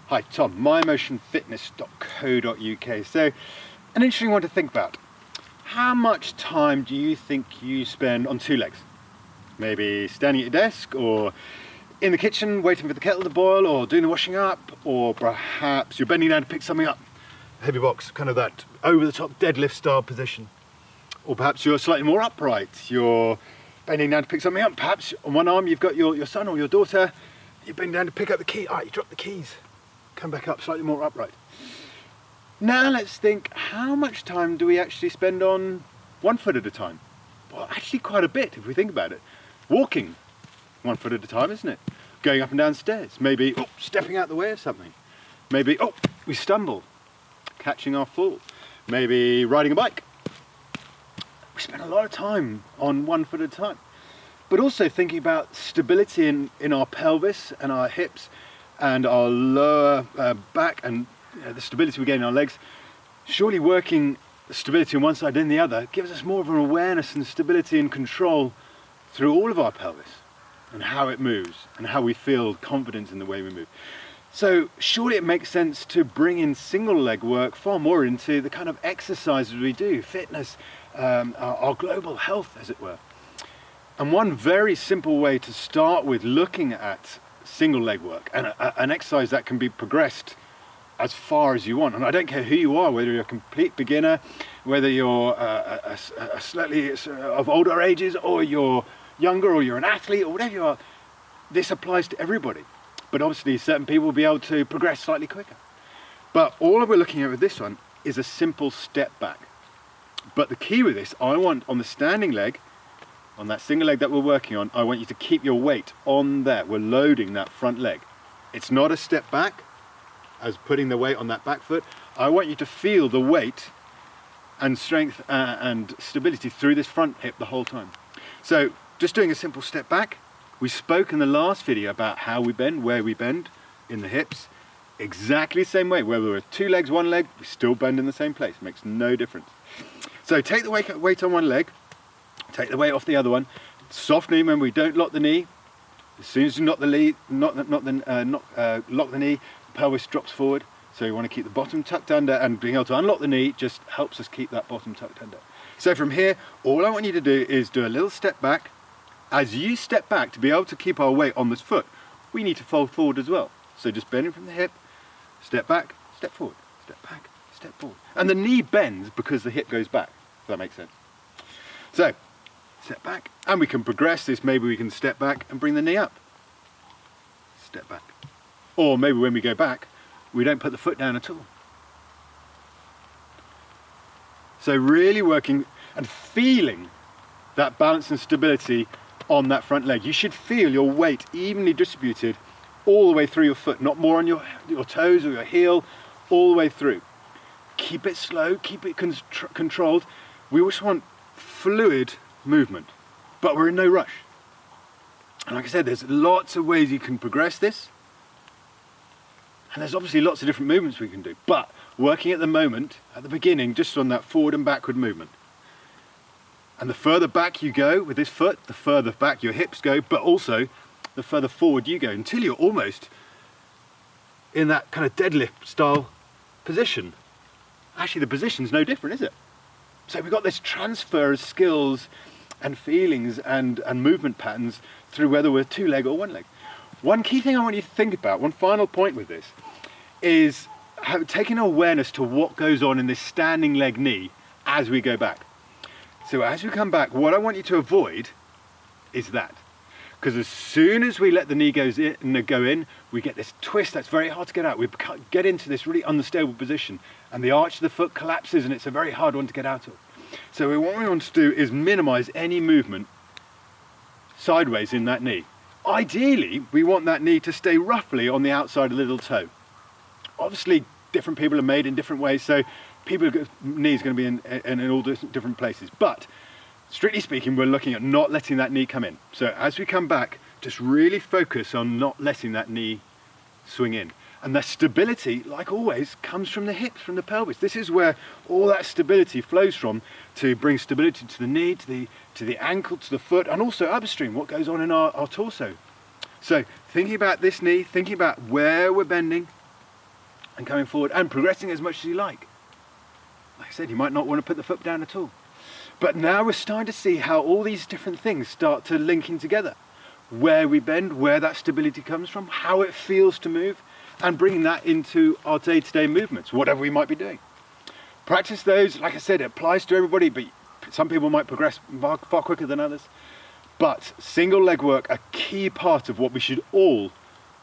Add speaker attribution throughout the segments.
Speaker 1: Hi, Tom, mymotionfitness.co.uk. So, an interesting one to think about. How much time do you think you spend on two legs? Maybe standing at your desk, or in the kitchen waiting for the kettle to boil, or doing the washing up, or perhaps you're bending down to pick something up. Heavy box, kind of that over-the-top deadlift style position. Or perhaps you're slightly more upright. You're bending down to pick something up. Perhaps on one arm you've got your son or your daughter. You're bending down to pick up the key. You drop the keys. Come back up, slightly more upright. Now let's think, how much time do we actually spend on one foot at a time? Well, actually quite a bit if we think about it. Walking, one foot at a time, isn't it? Going up and down stairs, maybe stepping out the way of something. Maybe, we stumble, catching our fall. Maybe riding a bike. We spend a lot of time on one foot at a time. But also thinking about stability in our pelvis and our hips and our lower back and the stability we gain in our legs. Surely working the stability on one side and the other gives us more of an awareness and stability and control through all of our pelvis and how it moves and how we feel confidence in the way we move. So surely it makes sense to bring in single leg work far more into the kind of exercises we do, fitness, our global health, as it were. And one very simple way to start with looking at single leg work and an exercise that can be progressed as far as you want, and I don't care who you are, whether you're a complete beginner, whether you're a slightly of older ages, or you're younger, or you're an athlete, or whatever you are, this applies to everybody. But obviously certain people will be able to progress slightly quicker. But all we're looking at with this one is a simple step back. But the key with this, I want on the standing leg, on that single leg that we're working on, I want you to keep your weight on there. We're loading that front leg. It's not a step back as putting the weight on that back foot. I want you to feel the weight and strength and stability through this front hip the whole time. So just doing a simple step back. We spoke in the last video about how we bend, where we bend in the hips. Exactly the same way. Whether we're two legs, one leg, we still bend in the same place. Makes no difference. So take the weight on one leg. Take the weight off the other one. Soft knee when we don't lock the knee. As soon as you lock the knee, the pelvis drops forward. So you want to keep the bottom tucked under, and being able to unlock the knee just helps us keep that bottom tucked under. So from here, all I want you to do is do a little step back. As you step back, to be able to keep our weight on this foot, we need to fold forward as well. So just bending from the hip, step back, step forward, step back, step forward. And the knee bends because the hip goes back, if that makes sense. So, step back, and we can progress this. Maybe we can step back and bring the knee up. Step back. Or maybe when we go back, we don't put the foot down at all. So really working and feeling that balance and stability on that front leg. You should feel your weight evenly distributed all the way through your foot, not more on your toes or your heel, all the way through. Keep it slow, keep it controlled. We just want fluid movement, but we're in no rush. And like I said, there's lots of ways you can progress this, and there's obviously lots of different movements we can do, but working at the moment, at the beginning, just on that forward and backward movement. And the further back you go with this foot, the further back your hips go, but also the further forward you go until you're almost in that kind of deadlift style position. Actually, the position's no different, is it? So we've got this transfer of skills and feelings and movement patterns through whether we're two leg or one leg. One key thing I want you to think about, one final point with this, is taking awareness to what goes on in this standing leg knee as we go back. So as we come back, what I want you to avoid is that. Because as soon as we let the knee go in, we get this twist that's very hard to get out. We get into this really unstable position, and the arch of the foot collapses, and it's a very hard one to get out of. So what we want to do is minimize any movement sideways in that knee. Ideally, we want that knee to stay roughly on the outside of the little toe. Obviously, different people are made in different ways, so people's knees going to be in all different places. But strictly speaking, we're looking at not letting that knee come in. So as we come back, just really focus on not letting that knee swing in. And the stability, like always, comes from the hips, from the pelvis. This is where all that stability flows from, to bring stability to the knee, to the ankle, to the foot, and also upstream, what goes on in our torso. So thinking about this knee, thinking about where we're bending, and coming forward and progressing as much as you like. Like I said, you might not want to put the foot down at all. But now we're starting to see how all these different things start to link in together. Where we bend, where that stability comes from, how it feels to move, and bringing that into our day-to-day movements, whatever we might be doing. Practice those. Like I said, it applies to everybody, but some people might progress far quicker than others. But single leg work, a key part of what we should all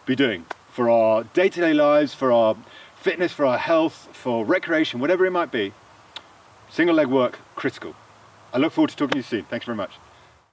Speaker 1: be doing for our day-to-day lives, for our fitness, for our health, for recreation, whatever it might be. Single leg work, critical. I look forward to talking to you soon. Thanks very much.